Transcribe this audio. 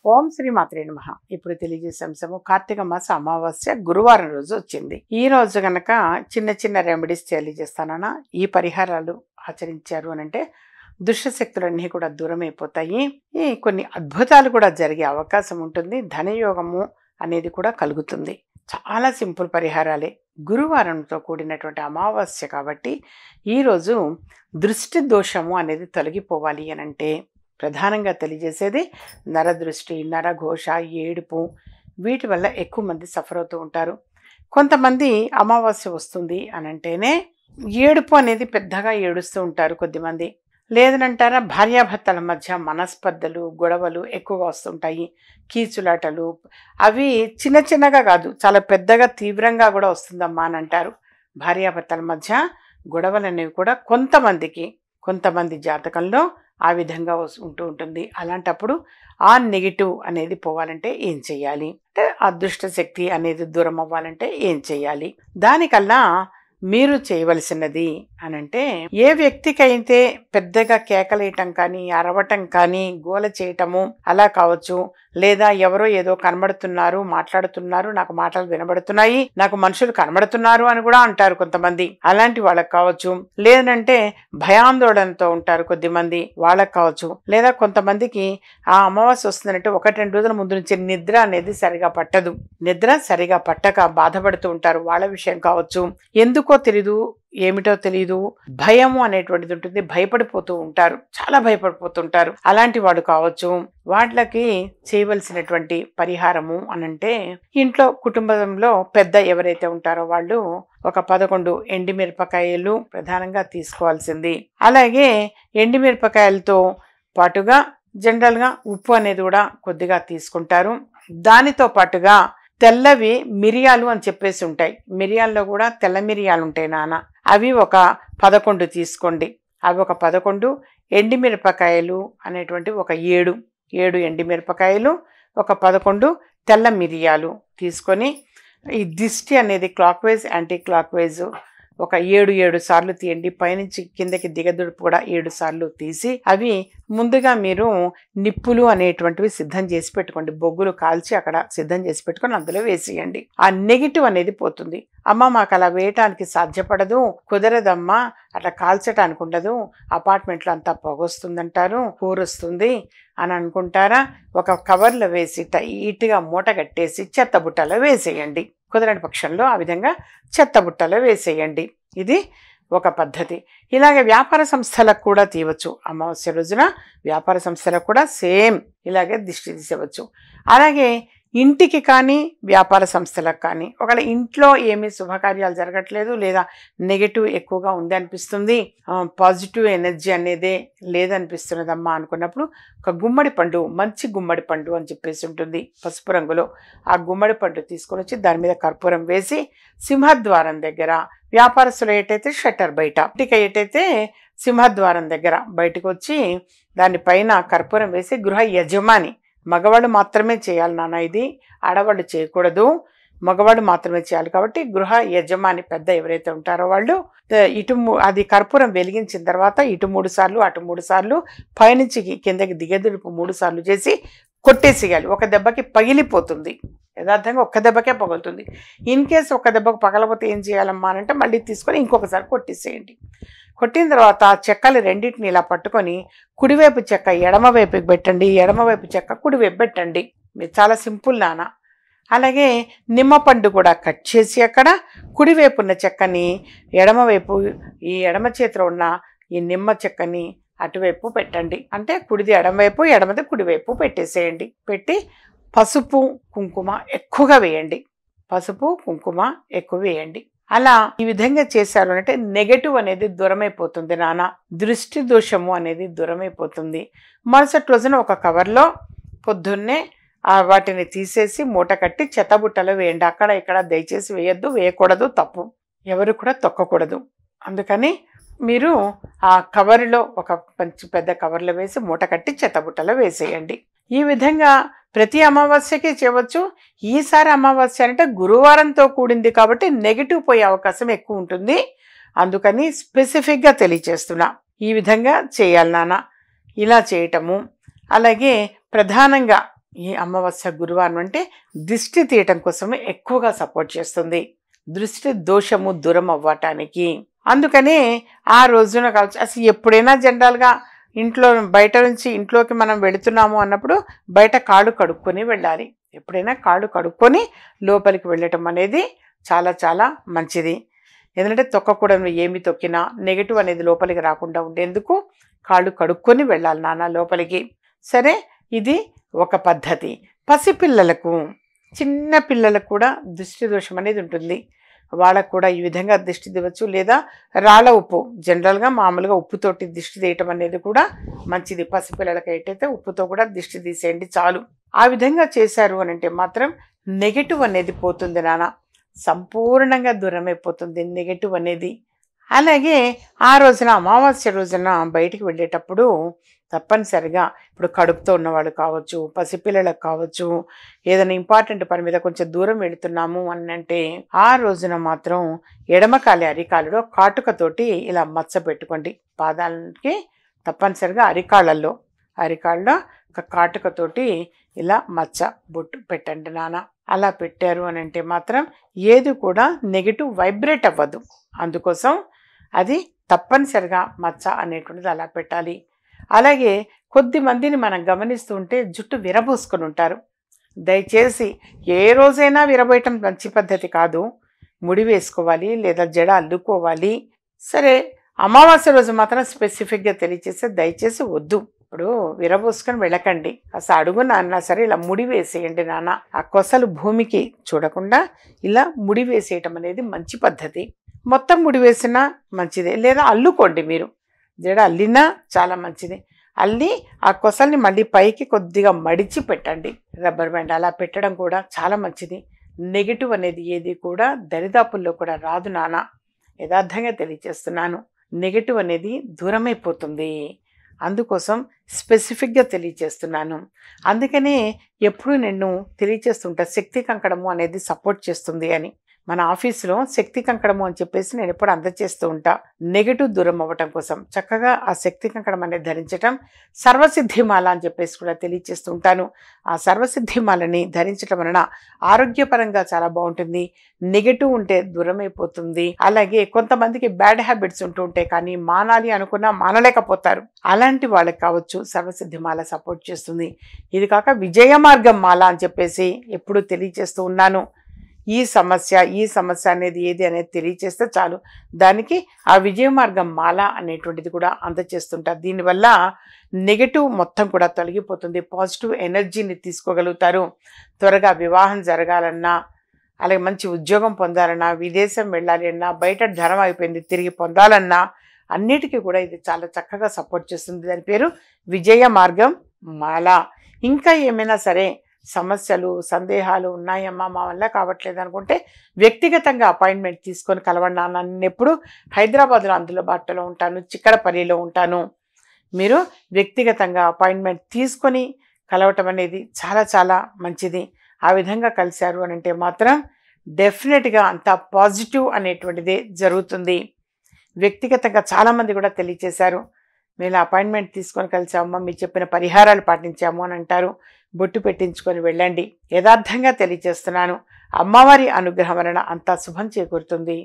ఓం శ్రీ మాత్రే నమః. ఇప్పుడు తెలియజేసే అంశము కార్తీక మాస అమావాస్య గురువారం రోజు వచ్చింది. ఈ రోజు గనక చిన్న చిన్న రెమెడీస్ తెలియజేస్తానన్నా ఈ పరిహారాలు ఆచరించారు అనంటే దుష్ట శక్తులన్నీ కూడా దూరం అయిపోతాయి. ఈ కొన్ని అద్భుతాలు కూడా జరిగే అవకాశం ఉంటుంది. ధనయోగము అనేది కూడా కలుగుతుంది. చాలా సింపుల్ పరిహారాలే. గురువారంతో కూడినటువంటి అమావాస్య కాబట్టి ఈరోజు దృష్టి దోషము అనేది తొలగిపోవాలి అనంటే ప్రధానంగా తెలియజేసేది నరదృష్టి, నరఘోష, ఏడుపు వీటి వల్ల ఎక్కువ మంది సఫర్ అవుతూ ఉంటారు. కొంతమంది అమావాస్య వస్తుంది అనంటేనే ఏడుపు అనేది పెద్దగా ఏడుస్తూ ఉంటారు. కొద్దిమంది లేదనంటారా భార్యాభర్తల మధ్య మనస్పర్ధలు, గొడవలు ఎక్కువగా వస్తుంటాయి. కీచులాటలు అవి చిన్న చిన్నగా కాదు, చాలా పెద్దగా తీవ్రంగా కూడా వస్తుందమ్మా అని అంటారు. భార్యాభర్తల మధ్య గొడవలు అనేవి కూడా కొంతమంది జాతకంలో ఆ విధంగా ఉంటూ ఉంటుంది. అలాంటప్పుడు ఆ నెగిటివ్ అనేది పోవాలంటే ఏం చేయాలి అంటే అదృష్ట శక్తి అనేది దూరం అవ్వాలంటే ఏం చేయాలి? దానికల్లా మీరు చేయవలసినది అనంటే ఏ వ్యక్తికైతే పెద్దగా కేకలేయటం కానీ, అరవటం కానీ, గోల చేయటము అలా కావచ్చు, లేదా ఎవరో ఏదో కనబడుతున్నారు, మాట్లాడుతున్నారు, నాకు మాటలు వినబడుతున్నాయి, నాకు మనుషులు కనబడుతున్నారు అని కూడా అంటారు కొంతమంది. అలాంటి వాళ్ళకి కావచ్చు, లేదంటే భయాందోళనతో ఉంటారు కొద్దిమంది, వాళ్ళకి కావచ్చు. లేదా కొంతమందికి ఆ అమావాస్య వస్తుందంటే 1-2 రోజుల ముందు నుంచి నిద్ర అనేది సరిగా పట్టదు. నిద్ర సరిగా పట్టక బాధపడుతూ ఉంటారు. వాళ్ళ విషయం కావచ్చు. ఎందుకో తెలీదు, ఏమిటో తెలియదు, భయము అనేటువంటిది ఉంటుంది. భయపడిపోతూ ఉంటారు, చాలా భయపడిపోతుంటారు. అలాంటి వాడు కావచ్చు. వాళ్ళకి చేయవలసినటువంటి పరిహారము అనంటే ఇంట్లో కుటుంబంలో పెద్ద ఎవరైతే ఉంటారో వాళ్ళు ఒక 11 ఎండిమిరపకాయలు ప్రధానంగా తీసుకోవాల్సింది. అలాగే ఎండిమిరపకాయలతో పాటుగా జనరల్గా ఉప్పు అనేది కూడా కొద్దిగా తీసుకుంటారు. దానితో పాటుగా తెల్లవి మిరియాలు అని చెప్పేసి ఉంటాయి. మిరియాల్లో కూడా తెల్ల మిరియాలు ఉంటాయి నాన్న. అవి ఒక 11 తీసుకోండి. అవి ఒక 11 ఎండిమిరపకాయలు అనేటువంటి ఒక 7 ఎండిమిరపకాయలు, ఒక 11 తెల్ల మిరియాలు తీసుకొని ఈ దిష్టి అనేది clock wise, anti clock wise ఒక 7 సార్లు తీయండి. పైనుంచి కిందకి దిగదుడుపు కూడా 7 సార్లు తీసి అవి ముందుగా మీరు నిప్పులు అనేటువంటివి సిద్ధం చేసి పెట్టుకోండి. బొగ్గులు కాల్చి అక్కడ సిద్ధం చేసి పెట్టుకొని అందులో వేసేయండి. ఆ నెగిటివ్ అనేది పోతుంది. అమ్మ మాకు అలా వేయటానికి సాధ్యపడదు, కుదరదమ్మా, అట్లా కాల్చటానికి ఉండదు, అపార్ట్మెంట్లో అంతా పొగొస్తుందంటారు, కూరొస్తుంది అని అనుకుంటారా, ఒక కవర్లో వేసి టైట్గా మూట కట్టేసి చెత్తబుట్టలో వేసేయండి. కుదరని పక్షంలో ఆ విధంగా చెత్తబుట్టలో వేసేయండి. ఇది ఒక పద్ధతి. ఇలాగే వ్యాపార సంస్థలకు కూడా తీయవచ్చు. అమావాస్య రోజున వ్యాపార సంస్థలకు కూడా సేమ్ ఇలాగే దిష్టి తీసేవచ్చు. అలాగే ఇంటికి కానీ వ్యాపార సంస్థలకు కానీ ఒకవేళ ఇంట్లో ఏమీ శుభకార్యాలు జరగట్లేదు, లేదా నెగటివ్ ఎక్కువగా ఉంది అనిపిస్తుంది, పాజిటివ్ ఎనర్జీ అనేదే లేదనిపిస్తున్నదమ్మా అనుకున్నప్పుడు ఒక గుమ్మడి పండు, మంచి గుమ్మడి పండు అని చెప్పేసి ఉంటుంది పసుపు రంగులో. ఆ గుమ్మడి పండు తీసుకొని వచ్చి దాని మీద కర్పూరం వేసి సింహద్వారం దగ్గర, వ్యాపారస్తులు ఏటైతే షట్టర్ బయట, ఇంటికి ఏటైతే సింహద్వారం దగ్గర బయటకు వచ్చి దానిపైన కర్పూరం వేసి గృహ యజమాని, మగవాళ్ళు మాత్రమే చేయాలి నాన్న, ఇది ఆడవాళ్ళు చేయకూడదు, మగవాళ్ళు మాత్రమే చేయాలి. కాబట్టి గృహ యజమాని పెద్ద ఎవరైతే ఉంటారో వాళ్ళు అది కర్పూరం వెలిగించిన తర్వాత ఇటు 3 సార్లు, అటు 3 సార్లు, పైనుంచి కిందకి దిగదుడుపు 3 సార్లు చేసి కొట్టేసేయాలి. ఒక దెబ్బకి పగిలిపోతుంది. యథార్థంగా ఒక్క దెబ్బకే పగులుతుంది. ఇన్ కేసు ఒక్క దెబ్బకు పగలపోతే ఏం చేయాలమ్మా అంటే మళ్ళీ తీసుకొని ఇంకొకసారి కొట్టేసేయండి. కొట్టిన తర్వాత చెక్కలు రెండింటిని ఇలా పట్టుకొని కుడివైపు చెక్క ఎడమవైపుకి పెట్టండి, ఎడమవైపు చెక్క కుడివైపు పెట్టండి. మీరు చాలా సింపుల్ నాన్న. అలాగే నిమ్మపండు కూడా కట్ చేసి అక్కడ కుడివైపు ఉన్న చెక్కని ఎడమవైపు, ఈ ఎడమ చేతిలో ఉన్న ఈ నిమ్మ చెక్కని అటువైపు పెట్టండి. అంటే కుడిది ఎడమవైపు, ఎడమది కుడివైపు పెట్టేసేయండి. పెట్టి పసుపు కుంకుమ ఎక్కువగా వేయండి. పసుపు కుంకుమ ఎక్కువ వేయండి. అలా ఈ విధంగా చేశారు అంటే నెగటివ్ అనేది దూరమైపోతుంది నాన్న. దృష్టి దోషము అనేది దూరమైపోతుంది. మరుసటి రోజున ఒక కవర్లో పొద్దున్నే వాటిని తీసేసి మూట కట్టి చెత్తబుట్టలో వేయండి. అక్కడ ఇక్కడ దయచేసి వేయద్దు, వేయకూడదు, తప్పు. ఎవరు కూడా తొక్కకూడదు. అందుకని మీరు ఆ కవర్లో ఒక పెద్ద కవర్లో వేసి మూట కట్టి చెత్తబుట్టలో వేసేయండి. ఈ విధంగా ప్రతి అమావాస్యకి చేయవచ్చు. ఈసారి అమావాస్య అంటే గురువారంతో కూడింది కాబట్టి నెగిటివ్ పోయే అవకాశం ఎక్కువ ఉంటుంది. అందుకని స్పెసిఫిక్గా తెలియచేస్తున్నా. ఈ విధంగా చేయాలి నాన్న. ఇలా చేయటము. అలాగే ప్రధానంగా ఈ అమావాస్య గురువారం అంటే దిష్టి తీయటం కోసమే ఎక్కువగా సపోర్ట్ చేస్తుంది, దృష్టి దోషము దూరం అవ్వటానికి. అందుకని ఆ రోజున కావచ్చు, అసలు ఎప్పుడైనా జనరల్గా ఇంట్లో బయట నుంచి ఇంట్లోకి మనం వెళుతున్నాము అన్నప్పుడు బయట కాళ్ళు కడుక్కొని వెళ్ళాలి. ఎప్పుడైనా కాళ్ళు కడుక్కొని లోపలికి వెళ్ళటం అనేది చాలా చాలా మంచిది. ఎందుకంటే తొక్కకూడదు, ఏమి తొక్కినా నెగిటివ్ అనేది లోపలికి రాకుండా ఉండేందుకు కాళ్ళు కడుక్కొని వెళ్ళాలి నాన్న లోపలికి. సరే, ఇది ఒక పద్ధతి. పసిపిల్లలకు, చిన్న పిల్లలకు కూడా దిష్టి దోషం అనేది ఉంటుంది. వాళ్ళకు కూడా ఈ విధంగా దిష్టి తీయవచ్చు. లేదా రాళ్ళ ఉప్పు, జనరల్గా మామూలుగా ఉప్పుతోటి దిష్టి తీయటం అనేది కూడా మంచిది. పసిపిల్లలకి అయితే ఉప్పుతో కూడా దిష్టి తీసేయండి చాలు. ఆ విధంగా చేశారు అని అంటే మాత్రం నెగటివ్ అనేది పోతుంది నాన్న, సంపూర్ణంగా దూరమైపోతుంది నెగటివ్ అనేది. అలాగే ఆ రోజున అమావాస్య రోజున బయటికి వెళ్ళేటప్పుడు తప్పనిసరిగా, ఇప్పుడు కడుపుతో ఉన్నవాళ్ళు కావచ్చు, పసిపిల్లలకు కావచ్చు, ఏదైనా ఇంపార్టెంట్ పని మీద కొంచెం దూరం వెళుతున్నాము అని అంటే ఆ రోజున మాత్రం ఎడమకాలి అరికాలులో కాటుకతోటి ఇలా మచ్చ పెట్టుకోండి. పాదాలకి తప్పనిసరిగా అరికాళ్ళల్లో ఒక కాటుకతోటి ఇలా మచ్చ బొట్టు పెట్టండి నాన్న. అలా పెట్టారు అని అంటే మాత్రం ఏది కూడా నెగిటివ్ వైబ్రేట్ అవ్వదు. అందుకోసం అది తప్పనిసరిగా మచ్చ అనేటువంటిది అలా పెట్టాలి. అలాగే కొద్ది మందిని మనం గమనిస్తూ ఉంటే జుట్టు విరబోసుకొని ఉంటారు. దయచేసి ఏ రోజైనా విరబోయటం మంచి పద్ధతి కాదు. ముడి వేసుకోవాలి లేదా జడ అల్లుకోవాలి. సరే, అమావాస్య రోజు మాత్రం స్పెసిఫిక్గా తెలియచేస్తే దయచేసి వద్దు. ఇప్పుడు విరబోసుకొని వెళ్ళకండి. అసలు అడుగున అన్నా సరే ఇలా ముడి వేసేయండి నాన్న. ఆ కొసలు భూమికి చూడకుండా ఇలా ముడి వేసేయటం అనేది మంచి పద్ధతి. మొత్తం ముడి వేసినా మంచిదే, లేదా అల్లుకోండి. మీరు జడ అల్లినా చాలా మంచిది. అల్లి ఆ కొసల్ని మళ్ళీ పైకి కొద్దిగా మడిచి పెట్టండి, రబ్బర్ బ్యాండ్ అలా పెట్టడం కూడా చాలా మంచిది. నెగిటివ్ అనేది ఏది కూడా దరిదాపుల్లో కూడా రాదు నాన్న, యథార్థంగా తెలియచేస్తున్నాను. నెగిటివ్ అనేది దూరమైపోతుంది. అందుకోసం స్పెసిఫిక్గా తెలియచేస్తున్నాను. అందుకనే ఎప్పుడు నేను తెలియచేస్తుంటా శక్తి కంకణము అనేది సపోర్ట్ చేస్తుంది అని. మన ఆఫీసులో శక్తి కంకణము అని చెప్పేసి నేను ఎప్పుడు అందజేస్తూ ఉంటా. నెగిటివ్ దూరం అవ్వటం కోసం చక్కగా ఆ శక్తి కంకణం అనేది ధరించటం, సర్వసిద్ధిమాల అని చెప్పేసి కూడా తెలియచేస్తూ ఉంటాను. ఆ సర్వసిద్ధిమాలని ధరించటం వలన ఆరోగ్యపరంగా చాలా బాగుంటుంది. నెగిటివ్ ఉంటే దూరమైపోతుంది. అలాగే కొంతమందికి బ్యాడ్ హ్యాబిట్స్ ఉంటూ ఉంటాయి, కానీ మానాలి అనుకున్నా మానలేకపోతారు. అలాంటి వాళ్ళకి కావచ్చు సర్వసిద్ధిమాల సపోర్ట్ చేస్తుంది. ఇది కాక విజయ మార్గం మాల అని చెప్పేసి ఎప్పుడు తెలియచేస్తూ ఉన్నాను. ఈ సమస్య అనేది ఏది అనేది తెలియచేస్తే చాలు, దానికి ఆ విజయ మార్గం మాల అనేటువంటిది కూడా అందచేస్తుంటారు. దీనివల్ల నెగటివ్ మొత్తం కూడా తొలగిపోతుంది. పాజిటివ్ ఎనర్జీని తీసుకోగలుగుతారు. త్వరగా వివాహం జరగాలన్నా, అలాగే మంచి ఉద్యోగం పొందాలన్నా, విదేశం వెళ్ళాలి అన్నా, బయట ధనం అయిపోయింది తిరిగి పొందాలన్నా అన్నిటికీ కూడా ఇది చాలా చక్కగా సపోర్ట్ చేస్తుంది. దాని పేరు విజయ మార్గం మాల. ఇంకా ఏమైనా సరే సమస్యలు సందేహాలు ఉన్నాయమ్మా మా వల్ల కావట్లేదు అనుకుంటే వ్యక్తిగతంగా అపాయింట్మెంట్ తీసుకొని కలవండి నాన్న. నేను ఎప్పుడు హైదరాబాద్లో అందుబాటులో ఉంటాను, చిక్కడపల్లిలో ఉంటాను. మీరు వ్యక్తిగతంగా అపాయింట్మెంట్ తీసుకొని కలవటం అనేది చాలా చాలా మంచిది. ఆ విధంగా కలిశారు అని అంటే మాత్రం డెఫినెట్గా అంత పాజిటివ్ అనేటువంటిదే జరుగుతుంది. వ్యక్తిగతంగా చాలామంది కూడా తెలియచేశారు, మేము అపాయింట్మెంట్ తీసుకొని కలిసామమ్మా, మీరు చెప్పిన పరిహారాలు పాటించాము అని అంటారు. బొట్టు పెట్టించుకొని వెళ్ళండి. యథార్థంగా తెలియచేస్తున్నాను. అమ్మవారి అనుగ్రహం వలన అంతా శుభం చేకూరుతుంది.